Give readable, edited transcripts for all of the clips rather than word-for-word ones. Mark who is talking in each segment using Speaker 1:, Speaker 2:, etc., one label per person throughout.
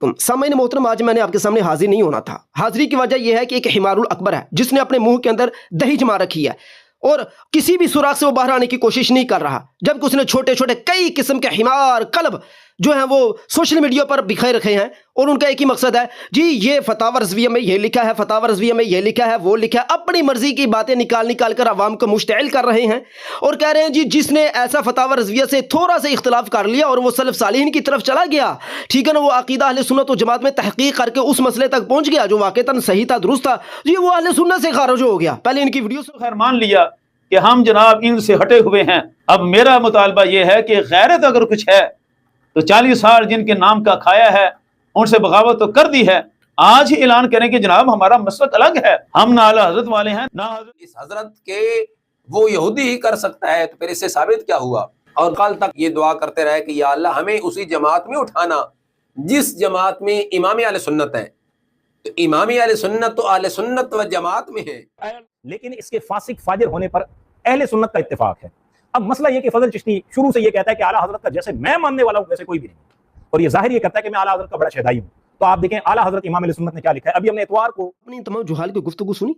Speaker 1: सामान्य मोहतरम, आज मैंने आपके सामने हाजिर नहीं होना था। हाजिरी की वजह यह है कि एक हिमारुल अकबर है जिसने अपने मुंह के अंदर दही जमा रखी है और किसी भी सुराख से वो बाहर आने की कोशिश नहीं कर रहा, जबकि उसने छोटे छोटे कई किस्म के हिमार कल्ब जो हैं वो सोशल मीडिया पर बिखेर रखे हैं और उनका एक ही मकसद है, जी ये फतावा रज़विया में ये लिखा है, फतावा रज़विया में ये लिखा है, वो लिखा है। अपनी मर्जी की बातें निकाल निकाल कर आवाम को मुश्तइल कर रहे हैं और कह रहे हैं जी जिसने ऐसा फतावा रज़विया से थोड़ा सा इख्तिलाफ कर लिया और वो सलफ़ सालिहीन की तरफ चला गया, ठीक है ना, वो अक़ीदा अहले सुन्नत व जमात में तहक़ीक़ करके उस मसले तक पहुँच गया जो वाक़तन सही था, दुरुस्त था, जी वो अहले सुन्नत से खारिज हो गया। पहले इनकी वीडियो से
Speaker 2: खैर मान लिया कि हम जनाब इनसे हटे हुए हैं। अब मेरा मुतालबा यह है कि गैरत अगर कुछ है तो 40 साल जिनके नाम का खाया है उनसे बगावत तो कर दी है, आज ही ऐलान करें कि जनाब हमारा मसलक अलग है, हम ना आला हजरत वाले हैं ना
Speaker 3: इस हजरत के वो यहूदी ही कर सकता है, तो फिर इससे साबित क्या हुआ। और कल तक ये दुआ करते रहे कि या अल्लाह हमें उसी जमात में उठाना जिस जमात में इमाम अहले सुन्नत है। तो इमाम अहले सुन्नत तो अहले सुन्नत व जमात में है,
Speaker 4: लेकिन इसके फासिक फाजिर होने पर अहले सुन्नत का इत्तेफाक है। अब मसला ये कि फजल चिश्ती शुरू से ये कहता है कि आला हजरत का जैसे मैं मानने वाला हूं वैसे कोई भी नहीं, और ये जाहिर ये करता है कि मैं आला हजरत का बड़ा शहदाई हूं। तो आप देखें आला हजरत इमाम अहले सुन्नत ने क्या लिखा है। अभी हमने इतवार को
Speaker 1: अपनी तमाम जुहाल की गुफ्तगू सुनी।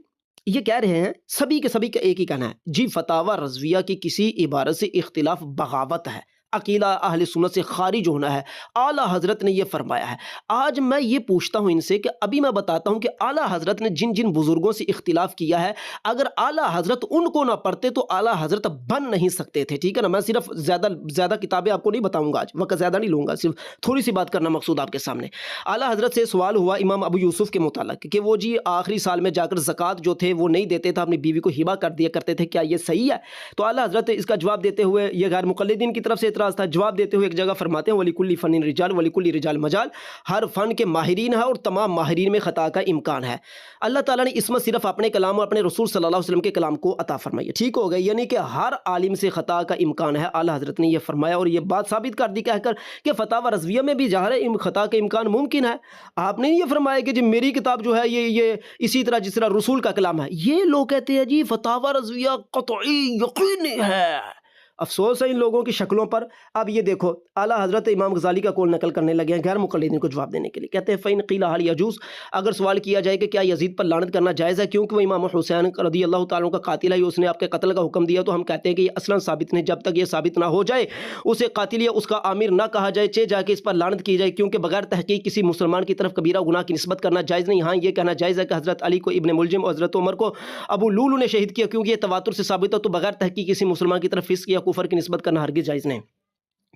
Speaker 1: ये कह रहे हैं सभी के सभी का एक ही कहना है, जी फतावा रज़विया की किसी इबारत से इख्तिलाफ बगावत है, अकीदा अहले सुन्नत से खारिज होना है। आला हज़रत ने यह फरमाया है। आज मैं ये पूछता हूँ इनसे कि अभी मैं बताता हूँ कि आला हज़रत ने जिन जिन बुज़ुर्गों से इख्तिलाफ़ किया है, अगर आला हज़रत उनको ना पढ़ते तो आला हज़रत बन नहीं सकते थे, ठीक है ना। मैं सिर्फ ज़्यादा किताबें आपको नहीं बताऊँगा, आज वक्त ज़्यादा नहीं लूँगा, सिर्फ थोड़ी सी बात करना मकसूद आपके सामने। आला हज़रत से सवाल हुआ इमाम अबू यूसुफ़ के मुताल्लिक़ कि वो जी आखिरी साल में जाकर ज़कात जो थे वो नहीं देते थे, अपनी बीवी को हिबा कर दिया करते थे, क्या ये सही है। तो आला हज़रत इसका जवाब देते हुए, ये गैर मुक़ल्लिदीन की तरफ से एतराज़ था, जवाब देते हुए एक जगह फरमाते हैं वलिकुल्ली फ़निन रिजाल वलिकुल्ली रिजाल मजाल, हर फ़न के माहिरीन है और तमाम माहिरीन में ख़ता का इम्कान है। अल्लाह ताला ने इसमें सिर्फ अपने कलाम और अपने रसूल सल्लल्लाहु अलैहि वसल्लम के कलाम को अता फरमाई, ठीक हो गया, यानी कि हर आलिम से ख़ता का इम्कान है। आला हज़रत ने यह फरमाया और ये बात साबित कर दी कहकर कि फतावा रज़विया में भी ज़ाहिर है ख़ता का इम्कान मुमकिन है। आपने ये फरमाया कि जी मेरी किताब जो है ये इसी तरह जिस तरह रसूल का कलाम है। ये लोग कहते हैं जी फतावा रज़विया क़तई यकीनी है। अफसोस है इन लोगों की शक्लों पर। अब ये देखो आला हज़रत इमाम गज़ाली का कौल नकल करने लगे हैं गैर मुक़ल्लिदीन को जवाब देने के लिए। कहते हैं फ़इन क़ीला हल यजूज़, अगर सवाल किया जाए कि क्या यज़ीद पर लानत करना जायज़ है क्योंकि वो इमाम हुसैन रज़ी अल्लाह तआला अन्हु का कातिल है, उसने आपके कत्ल का हुक्म दिया, तो हम कहते हैं कि ये असलन साबित नहीं। जब तक ये साबित ना हो जाए उसे कातिल या उसका आमिर ना कहा जाए, चे जाके इस पर लानत की जाए, क्योंकि बगैर तहक़ीक़ किसी मुसलमान की तरफ कबीरा गुनाह की निस्बत करना जायज़ नहीं। हाँ ये कहना जायज़ है कि हज़रत अली को इब्न मुलजिम और हज़रत उमर को अबू लूलू ने शहीद किया, क्योंकि ये तवातुर से साबित हो, तो बगैर तहक़ीक़ किसी मुसलमान की तरफ फ़िस्क़ या कुफ़र की निस्बत करना हरगिज़ जायज़ नहीं।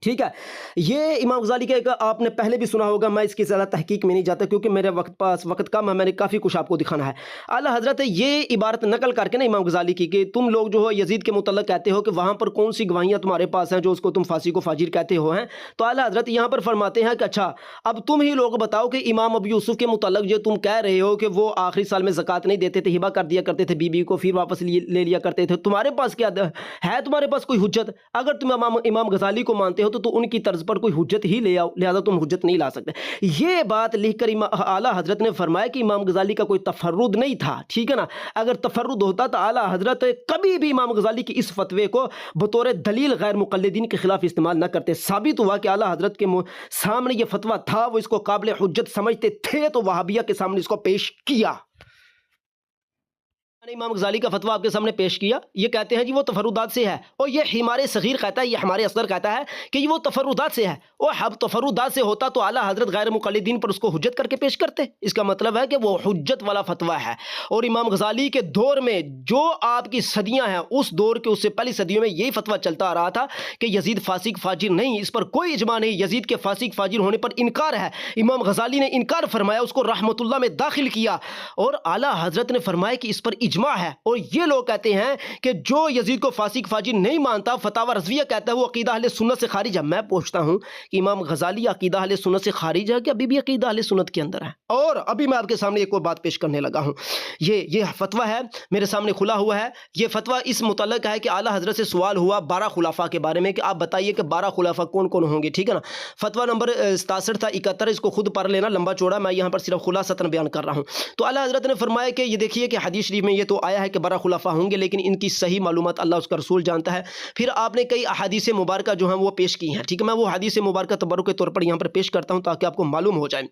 Speaker 1: ठीक है, ये इमाम गज़ाली का आपने पहले भी सुना होगा, मैं इसकी ज़्यादा तहकीक में नहीं जाता क्योंकि मेरे वक्त कम है, मैंने काफ़ी कुछ आपको दिखाना है। आला हज़रत ये इबारत नकल करके ना इमाम गज़ाली की कि तुम लोग जो हो यजीद के मुतल्लक़ कहते हो कि वहाँ पर कौन सी गवाहियाँ तुम्हारे पास हैं जो उसको तुम फांसी को फाजिर कहते हो हैं। तो आला हज़रत यहाँ पर फरमाते हैं कि अच्छा अब तुम ही लोग बताओ कि इमाम अबू यूसुफ़ के मुतल्लक़ जो तुम कह रहे हो कि वो आखिरी साल में ज़कात नहीं देते थे, हिबा कर दिया करते थे बीबी को, फिर वापस ले लिया करते थे, तुम्हारे पास क्या है, तुम्हारे पास कोई हुज्जत। अगर तुम इमाम गज़ाली को मानते हो तो उनकी तर्ज पर कोई हुज्जत ही ले आओ, लिहाजा तुम हुज्जत नहीं ला सकते। ये बात लिखकर आला हज़रत ने फरमाया कि इमाम गज़ाली का कोई तफर्रुद नहीं था, ठीक है ना। अगर तफर्रुद होता तो आला हज़रत कभी भी इमाम गज़ाली की इस फतवे को बतौर दलील गैर मुक़ल्लिदीन के खिलाफ इस्तेमाल न करते। साबित हुआ कि आला हज़रत के सामने ये फतवा था, वो इसको काबिल हुज्जत समझते थे, तो वहाबिया के सामने इसको पेश किया। इमाम गज़ाली का फतवा आपके सामने पेश किया। ये कहते हैं जी वो तफर्रुदात से है, और ये हमारे सगीर कहता है, ये हमारे असगर कहता है कि ये वो तफर्रुदात से है। और अब तफर्रुदात से होता तो आला हज़रत गैर मुक़ल्लिदीन पर उसको हुज्जत करके पेश करते। इसका मतलब है कि वो हुज्जत वाला फतवा है। और इमाम गज़ाली के दौर में जो आपकी सदियाँ हैं, उस दौर के उससे पहली सदियों में यही फतवा चलता आ रहा था कि यजीद फासिक फाजिर नहीं, इस पर कोई इजमा नहीं, यजीद के फासिक फाजिर होने पर इनकार है। इमाम गज़ाली ने इनकार फरमाया, उसको रहमतुल्लाह में दाखिल किया, और आला हज़रत ने फरमाया कि इस पर इजमा है। और ये लोग कहते हैं कि जो यजीद को फासिक फाजिर नहीं मानता, फतावा रज़विया कहता है, वो अकीदा अहले सुन्नत से खारिज है। मैं पूछता हूं कि इमाम गज़ाली अकीदा अहले सुन्नत से खारिज है कि अभी भी अकीदा अहले सुन्नत के अंदर है। और अभी मैं आपके सामने एक और बात पेश करने लगा हूं। ये फतवा है मेरे सामने खुला हुआ है। ये फतवा इस मुतल्लिक़ है कि आला हज़रत से सवाल हुआ 12 खुलाफा के बारे में कि आप बताइए कि 12 खुलाफा कौन कौन होंगे, ठीक है ना। फतवा नंबर 67 था 71, इसको खुद पढ़ लेना, लंबा चौड़ा, मैं यहाँ पर सिर्फ खुलासतन बयान कर रहा हूँ। तो आला हज़रत ने फरमाया कि ये देखिए कि हदीस शरीफ में ये तो आया है कि 12 खुलाफा होंगे, लेकिन इनकी सही मालूमात अल्लाह उसका रसूल जानता है। फिर आपने कई अहादीस मुबारका जो हैं वो पेश की हैं, ठीक है। मैं वो हदीस मुबारका तबरुक के तौर पर यहाँ पर पेश करता हूँ ताकि आपको मालूम हो जाए।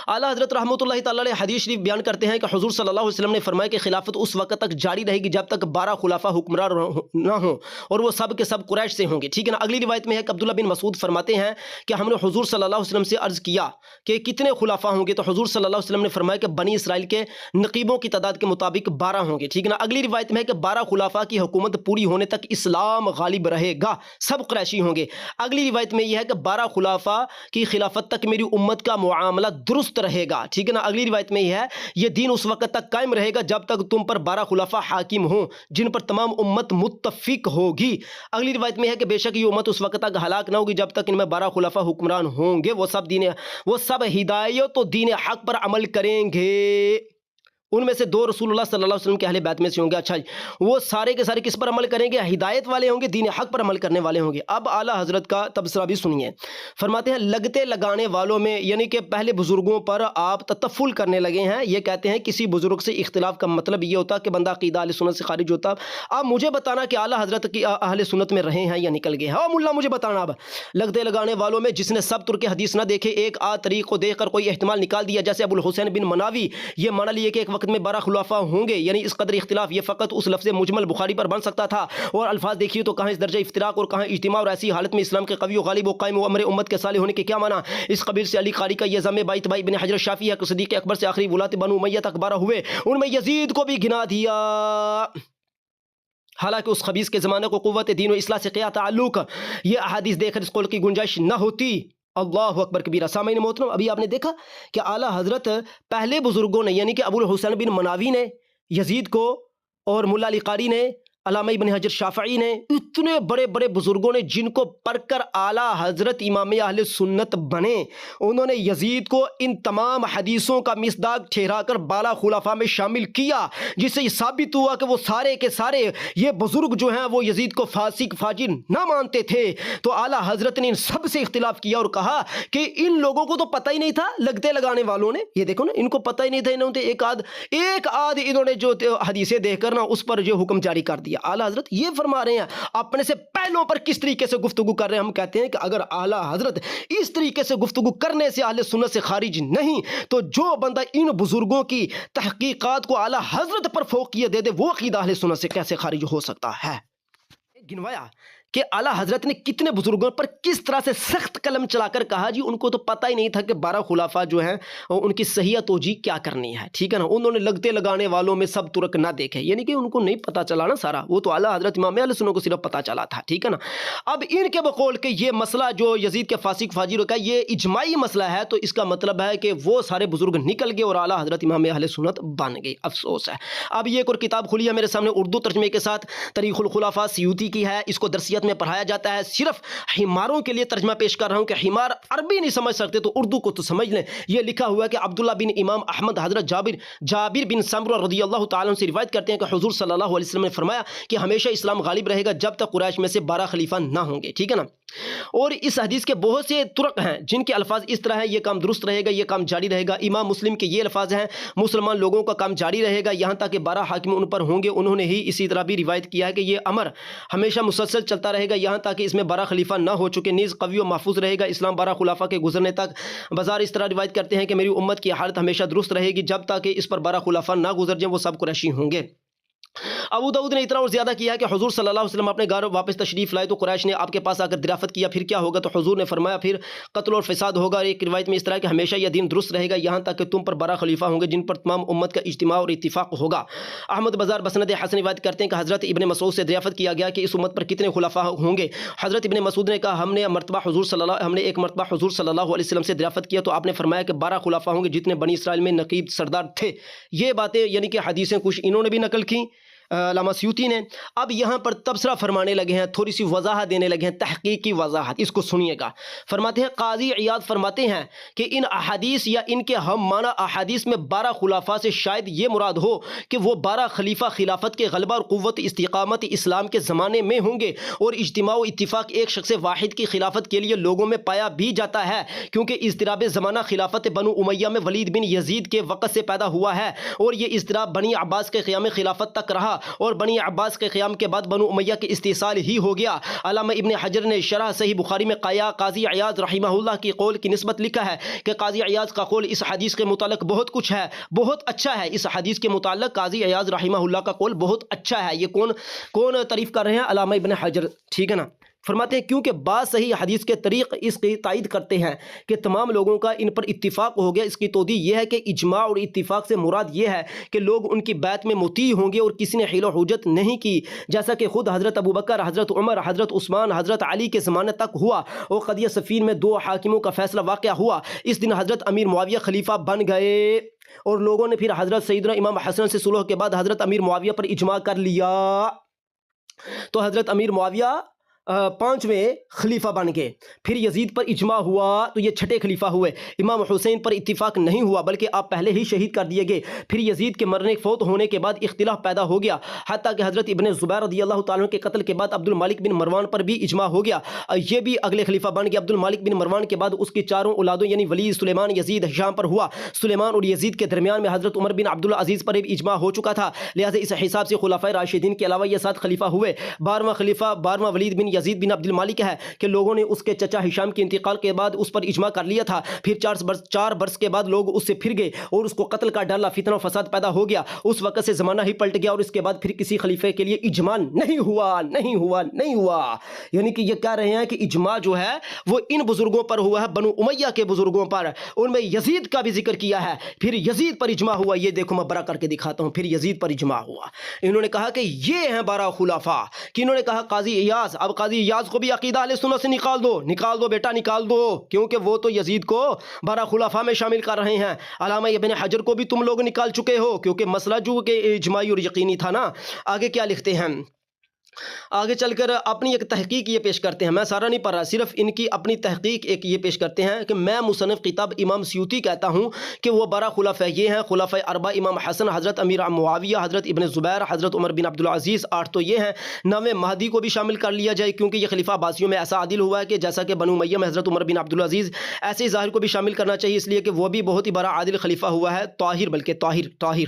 Speaker 1: आला हज़रत रहमतुल्लाहि तआला अलैह हदीस शरीफ बयान करते हैं कि हुज़ूर सल्लल्लाहु अलैहि वसल्लम ने फरमाया कि खिलाफत उस वक्त तक जारी रहेगी जब तक 12 खुलाफा हुक्मरान ना हो और वो सब के सब कुरैश से होंगे। ठीक है ना। अगली रिवायत में है कि अब्दुल्ला बिन मसूद फरमाते हैं कि हमने हुज़ूर सल्लल्लाहु अलैहि वसल्लम से अर्ज़ किया कि कितने खुलाफा होंगे, तो हुज़ूर सल्लल्लाहु अलैहि वसल्लम ने फरमाया कि बनी इसराइल के नकीबों की तादाद के मुताबिक 12 होंगे। ठीक है ना। अगली रिवायत में है कि 12 खुलाफा की हुकूमत पूरी होने तक इस्लाम गालिब रहेगा, सब कुरैशी होंगे। अगली रिवायत में यह है कि 12 खुलाफा की खिलाफत तक मेरी उम्मत का मुआमला दुरुस्त रहेगा। ठीक है ना। अगली रिवायत में यह है ये दीन उस वक्त तक कायम रहेगा जब तक तुम पर 12 खुलाफा हाकिम हो जिन पर तमाम उम्मत मुत्तफिक होगी। अगली रिवायत में है कि बेशक ये उम्मत उस वक्त तक हलाक ना होगी जब तक इनमें 12 खुलाफा हुक्मरान होंगे, वो सब हिदायत तो दीन हक पर अमल करेंगे। उनमें से 2 रसूलुल्लाह सल्लल्लाहु अलैहि वसल्लम के अहले बैत में से होंगे। अच्छा, वो सारे के सारे किस पर अमल करेंगे? हिदायत वाले होंगे, दीन हक पर अमल करने वाले होंगे। अब आला हजरत का तबसरा भी सुनिए। फरमाते हैं लगते लगाने वालों में यानी कि पहले बुजुर्गों पर आप ततफुल करने लगे हैं। ये कहते हैं किसी बुजुर्ग से इख्तिलाफ का मतलब ये होता कि बंदा अकीदा अहले सुन्नत से खारिज होता। अब मुझे बताना कि आला हजरत की अहले सुन्नत में रहे हैं या निकल गए हैं। हाँ मुल्ला मुझे बताना। अब लगते लगाने वालों में जिसने सब तुर्क हदीस ना देखे, एक आ तरीक को देखकर कोई एहतमाल निकाल दिया, जैसे अबुल हुसैन बिन मनावी ये माना लिए कि एक वक्त में 12 खुलाफा होंगे, यानी इस कदर इख्तिलाफ ये फ़कत उस लफ्ज़ मुजमल बुखारी पर बन सकता था। और अल्फाज देखिए तो कहाँ इस दर्जा इफ्तिराक और कहाँ इज्तिमा, और ऐसी हालत में इस्लाम के कवी व गालिब व कायम व अमर उम्मत के साले होने के क्या माना। इस कबीर से अली कारी का ये ज़म बाइत बाई बिन हजरत शाफी है कि सिद्दीक़ अकबर से आखिरी वलात बनु उमय्या तक 12 हुए, उनमें यजीद को भी गिना दिया। हालांकि उस खबीस के ज़माने को क़ुव्वत दीन व इस्लाह से क्या ताल्लुक, ये अहादीस देखकर इस कौल की गुंजाइश न होती। अल्लाह अकबर कबीरा। सामईन मोहतरम, अभी आपने देखा कि आला हजरत पहले बुजुर्गों ने यानी कि अबुल हुसैन बिन मनावी ने यजीद को और मुल्ला अली कारी ने, अल्लामा इब्न हजर शाफ़ई ने, इतने बड़े बड़े बुजुर्गों ने जिनको पढ़कर आला हजरत इमाम अहले सुन्नत बने, उन्होंने यजीद को इन तमाम हदीसों का मिसदाक ठहराकर 12 खुलाफा में शामिल किया, जिससे ये साबित हुआ कि वो सारे के सारे ये बुजुर्ग जो हैं वो यजीद को फासिक फाजिर ना मानते थे। तो आला हजरत ने इन सब से इख्तिलाफ किया और कहा कि इन लोगों को तो पता ही नहीं था, लगते लगाने वालों ने, ये देखो ना, इनको पता ही नहीं था, इन्होंने एक आध इन्होंने जो हदीसें देखकर ना उस पर जो हुक्म जारी कर दिया। आला हजरत ये फरमा रहे हैं, अपने से पहलों पर किस तरीके से गुफ्तगू कर रहे हैं। हम कहते हैं कि अगर आला हजरत इस तरीके से गुफ्तगू करने से अहले सुन्नत से खारिज नहीं, तो जो बंदा इन बुजुर्गों की तहकीकात को आला हजरत पर फौकियत दे दे, वो अकीदा अहले सुन्नत से कैसे खारिज हो सकता है। गिनवाया कि आला हजरत ने कितने बुजुर्गों पर किस तरह से सख्त कलम चलाकर कहा जी उनको तो पता ही नहीं था कि 12 खुलाफा जो हैं उनकी सही तोजी क्या करनी है। ठीक है ना। उन्होंने लगते लगाने वालों में सब तुर्क ना देखे, यानी कि उनको नहीं पता चला ना सारा, वो तो आला हजरत इमाम अहले सुन्नत को सिर्फ पता चला था। ठीक है ना। अब इनके बकौल के ये मसला जो यजीद के फासिक फाजिर का ये इजमाई मसला है, तो इसका मतलब है कि वो सारे बुजुर्ग निकल गए और आला हजरत इमाम अहले सुन्नत बन गए। अफसोस है। अब ये एक और किताब खुली है मेरे सामने उर्दू तर्जमे के साथ, तरीक़ुल खुलाफा सियूती की है। इसको दरसियत में पढ़ाया जाता है। सिर्फ हिमारों के लिए तर्जमा पेश कर रहा हूं कि हिमार अरबी नहीं समझ सकते तो उर्दू को तो समझ लें। ये लिखा हुआ है कि अब्दुल्ला बिन इमाम अहमद हजरत जाबिर बिन समरा रज़ियल्लाहु ताला अन्हु से रिवायत करते हैं कि हुजूर सल्लल्लाहु अलैहि वसल्लम ने फरमाया कि हमेशा इस्लाम गालिब रहेगा जब तक कुरैश में से 12 खलीफा ना होंगे। ठीक है ना। और इस हदीस के बहुत से तुरक हैं जिनके अल्फाज इस तरह है, ये काम दुरुस्त रहेगा, ये काम जारी रहेगा। इमाम मुस्लिम के ये अल्फाज हैं, मुसलमान लोगों का काम जारी रहेगा यहाँ तक कि 12 हाकिम उन पर होंगे। उन्होंने ही इसी तरह भी रिवायत किया है कि ये अमर हमेशा मुसलसल चलता रहेगा यहाँ तक कि इसमें 12 खलीफा ना हो चुके, नीज़ कवी व महफूज रहेगा इस्लाम 12 खुलाफा के गुजरने तक। बाजार इस तरह रिवायत करते हैं कि मेरी उम्मत की हालत हमेशा दुरुस्त रहेगी जब तक कि इस पर 12 खुलाफा ना गुजर जाए, वो सब कुरैशी होंगे। अबू दाऊद ने इतना और ज़्यादा किया कि हुजूर सल्लल्लाहु अलैहि वसल्लम अपने घर वापस तशरीफ़ लाए तो कुरैश ने आपके पास आकर दरियाफ़त किया, फिर क्या होगा? तो हुजूर ने फरमाया फिर कत्ल और फ़साद होगा। एक रिवायत में इस तरह कि हमेशा यह दिन दुरुस्त रहेगा यहाँ तक कि तुम पर 12 खलीफा होंगे जिन पर तमाम उम्मत का इज्तिमा और इत्तिफ़ाक़ होगा। अहमद बाजार बसनद हसन रिवायत करते हैं कि हज़रत इब्न मसूद से दरियाफ़त किया गया कि इस उम्मत पर कितने खुलाफा होंगे। हज़रत इब्न मसूद ने कहा हमने एक मरतबा हुजूर सल्लल्लाहु अलैहि वसल्लम से दरियाफ़त किया तो आपने फरमाया कि 12 खुलाफा होंगे जितने बनी इसराइल में नकीब सरदार थे। ये बातें यानी कि हदीसें कुछ इन्होंने भी नकल की अल्लामा सियूती ने। अब यहाँ पर तबसरा फरमाने लगे हैं, थोड़ी सी वजाहत देने लगे हैं, तहकीक की वजाहत, इसको सुनिएगा। फरमाते हैं काजी इयाद फरमाते हैं कि इन अहादीस या इनके हम माना अहादीस में 12 खुलाफा से शायद ये मुराद हो कि वो 12 खलीफा खिलाफत के गलबा और क़ुव्वत इस्तिक़ामत इस्लाम के ज़माने में होंगे। और इज्तिमा व इत्तिफ़ाक़ एक शख्स वाहिद की खिलाफत के लिए लोगों में पाया भी जाता है, क्योंकि इज़्तिराब ज़माना खिलाफत बनु उमय्या में वलीद बिन यजीद के वक़्त से पैदा हुआ है और ये इज़्तिराब बनी अब्बास के क़याम खिलाफत तक रहा। اور بنی عباس کے قیام کے بعد بنو امیہ کے استحصال ہی ہو گیا۔ علامہ ابن حجر نے شرح صحیح بخاری میں قاضی عیاض رحمہ اللہ کی قول کی نسبت لکھا ہے کہ قاضی عیاض کا قول اس حدیث کے متعلق بہت کچھ ہے، بہت اچھا ہے۔ اس حدیث کے متعلق قاضی عیاض رحمہ اللہ کا قول بہت اچھا ہے۔ یہ کون تعریف کر رہے ہیں؟ علامہ ابن حجر، ٹھیک ہے نا۔ فرماتے ہیں کیونکہ بعض صحیح حدیث کے طریق اس کی تائید کرتے ہیں کہ تمام لوگوں کا ان پر اتفاق ہو گیا۔ اس کی توضیح یہ ہے کہ اجماع اور اتفاق سے مراد یہ ہے کہ لوگ ان کی بیعت میں مطیع ہوں گے اور کسی نے حیل و حجت نہیں کی، جیسا کہ خود حضرت ابوبکر، حضرت عمر، حضرت عثمان، حضرت علی کے زمانے تک ہوا اور قضیہ صفین میں 2 حاکموں کا فیصلہ واقع ہوا۔ اس دن حضرت امیر معاویہ خلیفہ بن گئے اور لوگوں نے پھر حضرت سیدنا امام حسن سے صلح کے بعد حضرت امیر معاویہ پر اجماع کر لیا، تو حضرت امیر معاویہ 5ویں خلیفہ بن گئے۔ پھر یزید پر اجماع ہوا تو یہ 6ٹھے خلیفہ ہوئے۔ امام حسین پر اتفاق نہیں ہوا بلکہ آپ پہلے ہی شہید کر دیے گئے۔ پھر یزید کے فوت ہونے کے بعد اختلاف پیدا ہو گیا، حتیٰ کہ حضرت ابن زبیر رضی اللہ تعالیٰ عنہ کے قتل کے بعد عبد الملک بن مروان پر بھی اجماع ہو گیا، یہ بھی اگلے خلیفہ بن گیا۔ عبد الملک بن مروان کے بعد اس کی 4 اولادوں یعنی ولید، سلیمان، یزید، ہشام پر ہوا۔ سلیمان اور یزید کے درمیان میں حضرت عمر بن عبد العزیز پر بھی اجماع ہو چکا تھا، لہٰذا اس حساب سے خلفائے راشدین کے علاوہ یہ 7 خلیفہ ہوئے۔ 12واں خلیفہ 12واں ولید بن یزید بن عبد الملک ہے کہ لوگوں نے اس کے چچا ہشام کے انتقال کے بعد اس پر اجماع کر لیا تھا۔ پھر 4 برس کے بعد لوگ اس سے پھر گئے اور اس کو قتل کا ڈالا، فتنہ و فساد پیدا ہو گیا۔ اس وقت سے زمانہ ہی پلٹ گیا اور اس کے بعد پھر کسی خلیفے کے لیے اجماع نہیں ہوا۔ یعنی کہ یہ کہہ رہے ہیں کہ اجماع جو ہے وہ ان بزرگوں پر ہوا ہے، بنو امیہ کے بزرگوں پر۔ ان میں یزید کا بھی ذکر کیا ہے، پھر یزید پر اجماع ہوا۔ یہ دیکھو میں برا کر کے دکھاتا ہوں، پھر یزید پر اجماع ہوا۔ انہوں نے کہا کہ یہ ہیں 12 خلفاء، کہ انہوں نے کہا قاضی عیاض، اب قاضی عیاض کو بھی عقیدہ اہل سنت سے نکال دو بیٹا، نکال دو، کیونکہ وہ تو یزید کو 12 خلفاء میں شامل کر رہے ہیں۔ علامہ ابن حجر کو بھی تم لوگ نکال چکے ہو، کیونکہ مسئلہ جو کہ اجماعی اور یقینی تھا نا۔ آگے کیا لکھتے ہیں؟ آگے چل کر اپنی ایک تحقیق یہ پیش کرتے ہیں، میں سارا نہیں پڑھ رہا، صرف ان کی اپنی تحقیق ایک یہ پیش کرتے ہیں کہ میں مصنف کتاب امام سیوطی کہتا ہوں کہ وہ 12 خلفاء یہ ہیں: خلفاء اربعہ امام حسن، حضرت امیر معاویہ، حضرت ابن زبیر، حضرت عمر بن عبدالعزیز، 8 تو یہ ہیں۔ 9ویں مہدی کو بھی شامل کر لیا جائے، کیونکہ یہ خلیفہ عباسیوں میں ایسا عادل ہوا ہے کہ جیسا کہ بنو امیہ میں حضرت عمر بن عبدالعزیز، ایسے ہی ظاہر کو بھی شامل کرنا چاہیے، اس لیے کہ وہ بھی بہت ہی بڑا عادل خلیفہ ہوا ہے، طاہر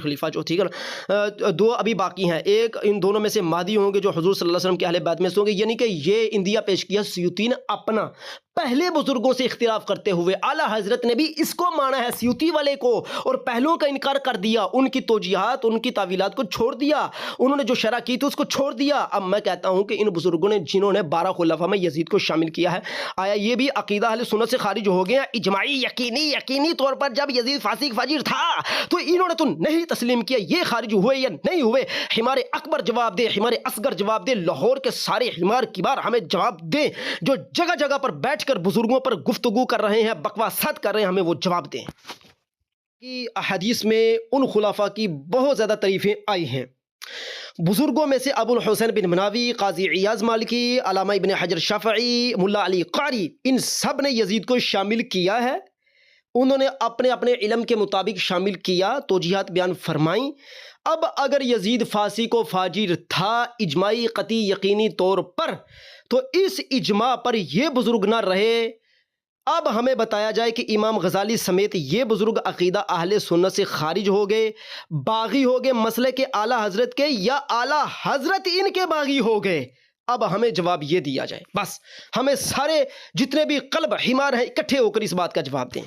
Speaker 1: خلیفہ جو، ٹھیک ہے نا۔ 2 ابھی باقی ہیں، ایک ان دونوں میں سے مہدی ہوں گے جو حضور صلی اللہ علیہ وسلم کے اہل بیت میں سے ہوں گے، یعنی کہ یہ اندیا پیش کیا سیوطی نے اپنا، پہلے بزرگوں سے اختلاف کرتے ہوئے اعلیٰ حضرت نے بھی اس کو مانا ہے سیوطی والے کو، اور پہلوں کا انکار کر دیا، ان کی توجیہات، ان کی تعویلات کو چھوڑ دیا، انہوں نے جو شرح کی تھی اس کو چھوڑ دیا۔ اب میں کہتا ہوں کہ ان بزرگوں نے جنہوں نے 12 خلفاء میں یزید کو شامل کیا ہے، آیا یہ بھی عقیدہ اہل سنت سے خارج ہو گئے ہیں؟ اجماعی یقینی طور پر جب یزید فاسق فاجر تھا تو انہوں نے تو نہیں تسلیم کیا، یہ خارج ہوئے یا نہیں ہوئے؟ حمار اکبر جواب دے، حمار اصغر جواب دے، لاہور کے سارے حمار کبار ہمیں جواب دیں، جو جگہ جگہ پر بیٹھ کر بزرگوں پر گفتگو کر رہے ہیں، بکواسات کر رہے ہیں، ہمیں وہ جواب دیں۔ کہ احادیث میں ان خلفاء کی بہت زیادہ تعریفیں آئی ہیں۔ بزرگوں میں سے ابو الحسین بن مناوی، قاضی عیاض مالکی، علامہ ابن حجر شافعی، ملا علی قاری، ان سب نے یزید کو شامل کیا ہے، انہوں نے اپنے علم کے مطابق شامل کیا، توجیہات بیان فرمائیں۔ اب اگر یزید فاسق و فاجر تھا اجماعی قطعی یقینی طور پر، تو اس اجماع پر یہ بزرگ نہ رہے۔ اب ہمیں بتایا جائے کہ امام غزالی سمیت یہ بزرگ عقیدہ اہل سنت سے خارج ہو گئے، باغی ہو گئے مسئلے کے اعلیٰ حضرت کے، یا اعلیٰ حضرت ان کے باغی ہو گئے؟ اب ہمیں جواب یہ دیا جائے، بس ہمیں سارے جتنے بھی قلب حمار ہیں اکٹھے ہو کر اس بات کا جواب دیں۔